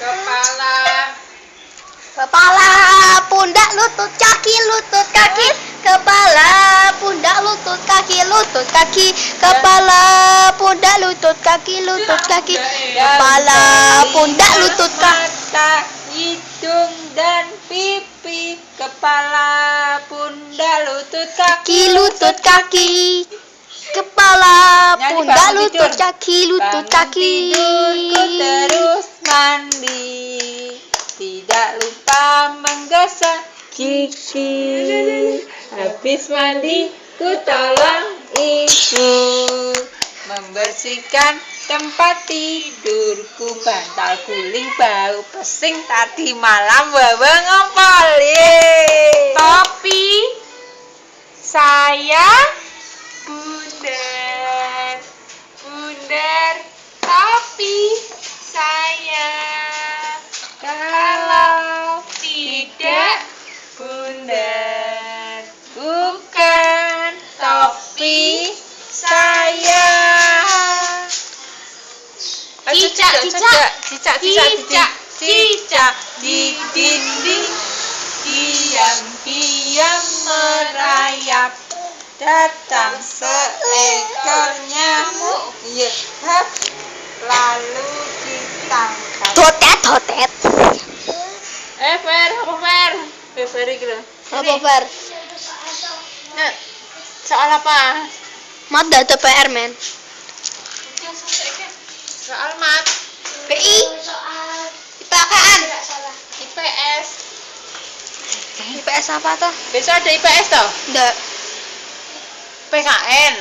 Kepala. Kepala, pundak, lutut, kaki, lutut, kaki. Kepala, pundak, lutut, kaki, lutut, kaki. Kepala, pundak, lutut, kaki, lutut, kaki. Kepala, pundak, lutut, kaki. Mata, hidung dan pipi. Kepala, pundak, lutut, kaki, Lutut, kaki. Kepala, pundak, lutut, kaki, lutut, kaki. Tidurku terus mandi. Tidak lupa menggosok gigi. Habis mandi ku tolong ibu membersihkan tempat tidurku. Bantal guling bau pesing tadi malam bawa ngopol. Topi saya bundar, bundar topi saya. Kalau tidak bundar, bukan topi saya. Cicak di dinding, diam-diam merayap. Datang seekor nyamuk, lalu ditangkap. Totet. Fer, apa Fer? Fer iki lho. Apa, Fer? Nah, soal apa? Mat data PR, men. Soal mat. PI. IPA-an. IPS. IPS apa toh? Besok ada IPS toh? Enggak. PKN.